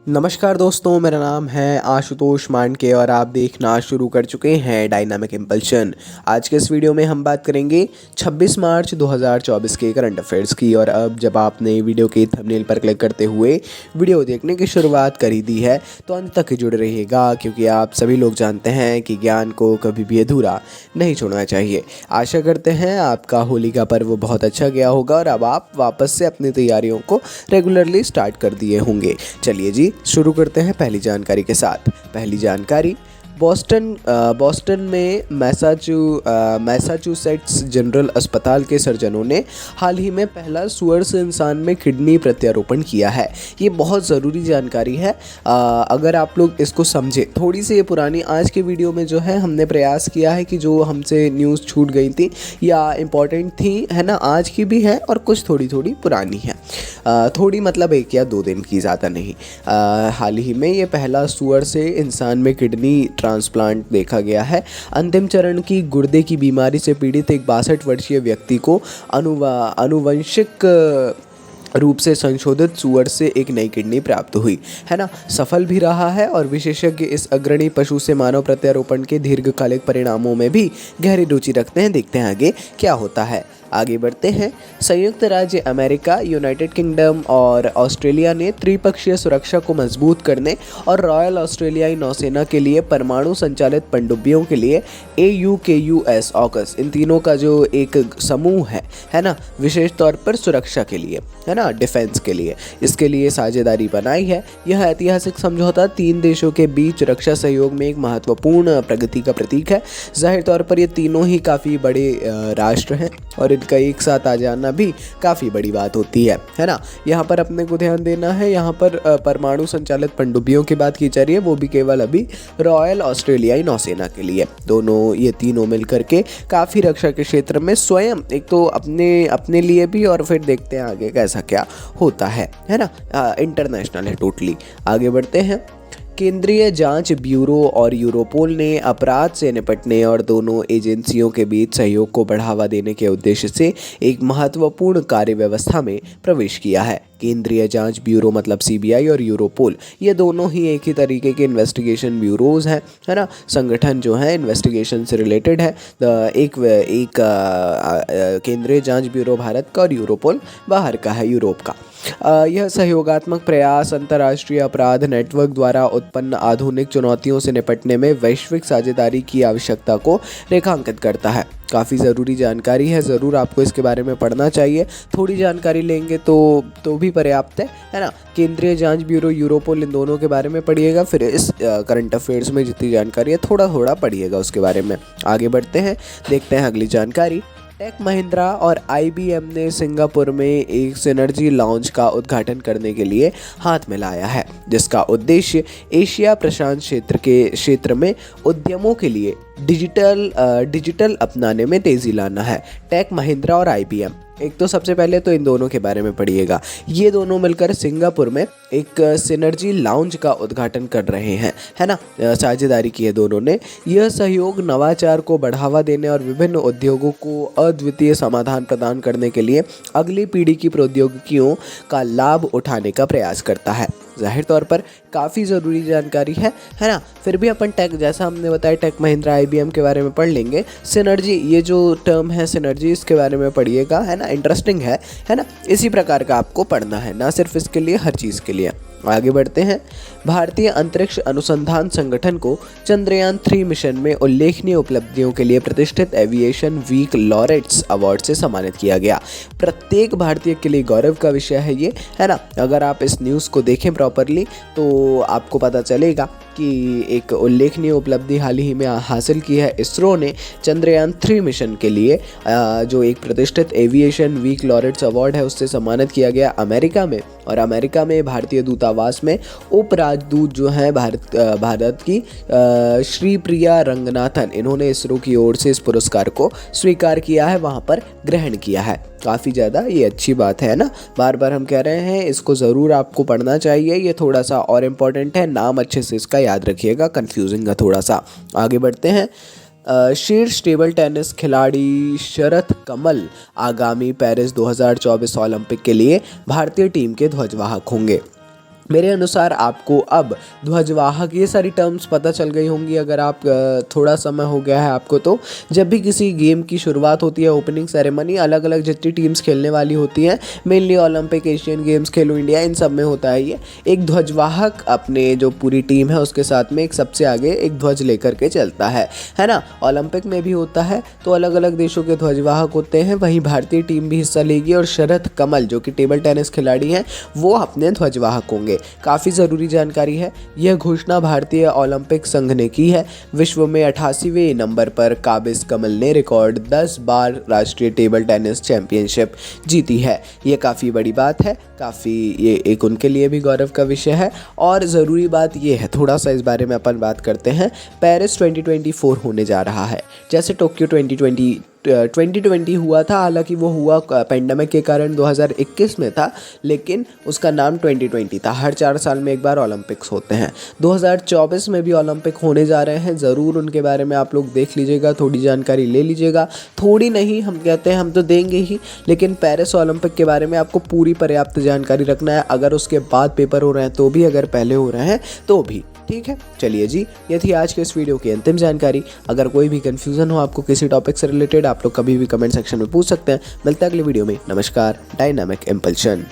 नमस्कार दोस्तों, मेरा नाम है आशुतोष मांडके और आप देखना शुरू कर चुके हैं डायनामिक इम्पल्शन। आज के इस वीडियो में हम बात करेंगे 26 मार्च 2024 के करंट अफेयर्स की। और अब जब आपने वीडियो के थंबनेल पर क्लिक करते हुए वीडियो देखने की शुरुआत करी दी है तो अंत तक जुड़े रहिएगा, क्योंकि आप सभी लोग जानते हैं कि ज्ञान को कभी भी अधूरा नहीं छोड़ना चाहिए। आशा करते हैं आपका होली का पर्व बहुत अच्छा गया होगा और अब आप वापस से अपनी तैयारियों को रेगुलरली स्टार्ट कर दिए होंगे। चलिए जी, शुरू करते हैं पहली जानकारी के साथ। पहली जानकारी, बॉस्टन में मैसाचुसेट्स जनरल अस्पताल के सर्जनों ने हाल ही में पहला सुअर से इंसान में किडनी प्रत्यारोपण किया है। ये बहुत ज़रूरी जानकारी है। अगर आप लोग इसको समझे, थोड़ी सी ये पुरानी आज के वीडियो में जो है हमने प्रयास किया है कि जो हमसे न्यूज़ छूट गई थी या इम्पॉर्टेंट थी, है ना, आज की भी है और कुछ थोड़ी थोड़ी पुरानी है। थोड़ी मतलब 1 या 2 दिन की, ज़्यादा नहीं। हाल ही में ये पहला सुअर से इंसान में किडनी ट्रांसप्लांट देखा गया है। अंतिम चरण की गुर्दे की बीमारी से पीड़ित एक 62 वर्षीय व्यक्ति को आनुवंशिक रूप से संशोधित सुअर से एक नई किडनी प्राप्त हुई, है ना। सफल भी रहा है और विशेषज्ञ इस अग्रणी पशु से मानव प्रत्यारोपण के दीर्घकालिक परिणामों में भी गहरी रुचि रखते हैं। देखते हैं आगे क्या होता है। आगे बढ़ते हैं। संयुक्त राज्य अमेरिका, यूनाइटेड किंगडम और ऑस्ट्रेलिया ने त्रिपक्षीय सुरक्षा को मजबूत करने और रॉयल ऑस्ट्रेलियाई नौसेना के लिए परमाणु संचालित पनडुब्बियों के लिए AUKUS ऑकस, इन तीनों का जो एक समूह है ना, विशेष तौर पर सुरक्षा के लिए, है ना, डिफेंस के लिए, इसके लिए साझेदारी बनाई है। यह ऐतिहासिक समझौता 3 देशों के बीच रक्षा सहयोग में एक महत्वपूर्ण प्रगति का प्रतीक है। जाहिर तौर पर ये तीनों ही काफ़ी बड़े राष्ट्र हैं और इनका एक साथ आ जाना भी काफ़ी बड़ी बात होती है ना। यहाँ पर अपने को ध्यान देना है, यहाँ पर परमाणु संचालित पनडुब्बियों की बात की जा रही है, वो भी केवल अभी रॉयल ऑस्ट्रेलियाई नौसेना के लिए। दोनों ये तीनों मिलकर के काफ़ी रक्षा के क्षेत्र में स्वयं एक तो अपने लिए भी, और फिर देखते हैं आगे कैसा क्या होता है ना। इंटरनेशनल है टोटली। आगे बढ़ते हैं। केंद्रीय जांच ब्यूरो और यूरोपोल ने अपराध से निपटने और दोनों एजेंसियों के बीच सहयोग को बढ़ावा देने के उद्देश्य से एक महत्वपूर्ण कार्य व्यवस्था में प्रवेश किया है। केंद्रीय जांच ब्यूरो मतलब CBI और यूरोपोल, ये दोनों ही एक ही तरीके के इन्वेस्टिगेशन ब्यूरोज़ हैं, है ना। संगठन जो है इन्वेस्टिगेशन से रिलेटेड है। एक केंद्रीय जांच ब्यूरो भारत का और यूरोपोल बाहर का है, यूरोप का। यह सहयोगात्मक प्रयास अंतर्राष्ट्रीय अपराध नेटवर्क द्वारा उत्पन्न आधुनिक चुनौतियों से निपटने में वैश्विक साझेदारी की आवश्यकता को रेखांकित करता है। काफ़ी ज़रूरी जानकारी है, ज़रूर आपको इसके बारे में पढ़ना चाहिए। थोड़ी जानकारी लेंगे तो भी पर्याप्त है ना। केंद्रीय जांच ब्यूरो, यूरोपोल, इन दोनों के बारे में पढ़िएगा। फिर इस करंट अफेयर्स में जितनी जानकारी है थोड़ा थोड़ा पढ़िएगा उसके बारे में। आगे बढ़ते हैं, देखते हैं अगली जानकारी। टेक महिंद्रा और IBM ने सिंगापुर में एक सिनर्जी लॉन्च का उद्घाटन करने के लिए हाथ मिलाया है, जिसका उद्देश्य एशिया प्रशांत क्षेत्र में उद्यमों के लिए डिजिटल अपनाने में तेज़ी लाना है। टेक महिंद्रा और IBM, एक तो सबसे पहले तो इन दोनों के बारे में पढ़िएगा। ये दोनों मिलकर सिंगापुर में एक सिनर्जी लाउंज का उद्घाटन कर रहे हैं, है ना। साझेदारी की है दोनों ने। यह सहयोग नवाचार को बढ़ावा देने और विभिन्न उद्योगों को अद्वितीय समाधान प्रदान करने के लिए अगली पीढ़ी की प्रौद्योगिकियों का लाभ उठाने का प्रयास करता है। जाहिर तौर पर काफ़ी ज़रूरी जानकारी है ना। फिर भी अपन टेक, जैसा हमने बताया, टेक महिंद्रा IBM के बारे में पढ़ लेंगे। सिनर्जी, ये जो टर्म है सिनर्जी, इसके बारे में पढ़िएगा, है ना। इंटरेस्टिंग है ना। इसी प्रकार का आपको पढ़ना है, ना सिर्फ इसके लिए, हर चीज़ के लिए। आगे बढ़ते हैं। भारतीय अंतरिक्ष अनुसंधान संगठन को चंद्रयान-3 मिशन में उल्लेखनीय उपलब्धियों के लिए प्रतिष्ठित एविएशन वीक लॉरेट्स अवार्ड से सम्मानित किया गया। प्रत्येक भारतीय के लिए गौरव का विषय है ये, है ना। अगर आप इस न्यूज़ को देखें प्रॉपरली तो आपको पता चलेगा कि एक उल्लेखनीय उपलब्धि हाल ही में हासिल की है इसरो ने। चंद्रयान-3 मिशन के लिए जो एक प्रतिष्ठित एविएशन वीक लॉरेट्स अवार्ड है, उससे सम्मानित किया गया अमेरिका में। और अमेरिका में भारतीय दूतावास में उप राजदूत जो हैं भारत की श्रीप्रिया रंगनाथन, इन्होंने इसरो की ओर से इस पुरस्कार को स्वीकार किया है, वहाँ पर ग्रहण किया है। काफ़ी ज़्यादा ये अच्छी बात है ना। बार बार हम कह रहे हैं, इसको ज़रूर आपको पढ़ना चाहिए। ये थोड़ा सा और इम्पोर्टेंट है, नाम अच्छे से इसका याद रखिएगा, कन्फ्यूजिंग है थोड़ा सा। आगे बढ़ते हैं। शीर्ष टेबल टेनिस खिलाड़ी शरथ कमल आगामी पेरिस 2024 ओलंपिक के लिए भारतीय टीम के ध्वजवाहक होंगे। मेरे अनुसार आपको अब ध्वजवाहक ये सारी टर्म्स पता चल गई होंगी अगर आप थोड़ा समय हो गया है आपको। तो जब भी किसी गेम की शुरुआत होती है, ओपनिंग सेरेमनी, अलग अलग जितनी टीम्स खेलने वाली होती हैं, मेनली ओलंपिक, एशियन गेम्स, खेलो इंडिया, इन सब में होता है ये, एक ध्वजवाहक अपने जो पूरी टीम है उसके साथ में एक सबसे आगे एक ध्वज लेकर के चलता है ना। ओलंपिक में भी होता है तो अलग अलग देशों के ध्वजवाहक होते हैं, वहीं भारतीय टीम भी हिस्सा लेगी और शरद कमल जो कि टेबल टेनिस खिलाड़ी हैं वो अपने ध्वजवाहक होंगे। काफ़ी ज़रूरी जानकारी है। यह घोषणा भारतीय ओलंपिक संघ ने की है। विश्व में 88वें नंबर पर काबिज कमल ने रिकॉर्ड 10 बार राष्ट्रीय टेबल टेनिस चैंपियनशिप जीती है। ये काफ़ी बड़ी बात है, काफ़ी ये एक उनके लिए भी गौरव का विषय है। और ज़रूरी बात ये है, थोड़ा सा इस बारे में अपन बात करते हैं। पेरिस 2024 होने जा रहा है। जैसे टोक्यो 2020 हुआ था, हालांकि वो हुआ पेंडेमिक के कारण 2021 में था, लेकिन उसका नाम 2020 था। हर 4 साल में एक बार ओलंपिक्स होते हैं। 2024 में भी ओलंपिक होने जा रहे हैं। ज़रूर उनके बारे में आप लोग देख लीजिएगा, थोड़ी जानकारी ले लीजिएगा। थोड़ी नहीं, हम कहते हैं हम तो देंगे ही, लेकिन पेरिस ओलंपिक के बारे में आपको पूरी पर्याप्त जानकारी रखना है। अगर उसके बाद पेपर हो रहे हैं तो भी, अगर पहले हो रहे हैं तो भी, ठीक है। चलिए जी, ये थी आज के इस वीडियो की अंतिम जानकारी। अगर कोई भी कन्फ्यूज़न हो आपको किसी टॉपिक से रिलेटेड, आप लोग कभी भी कमेंट सेक्शन में पूछ सकते हैं। मिलते हैं अगले वीडियो में। नमस्कार। Dynamic impulsion.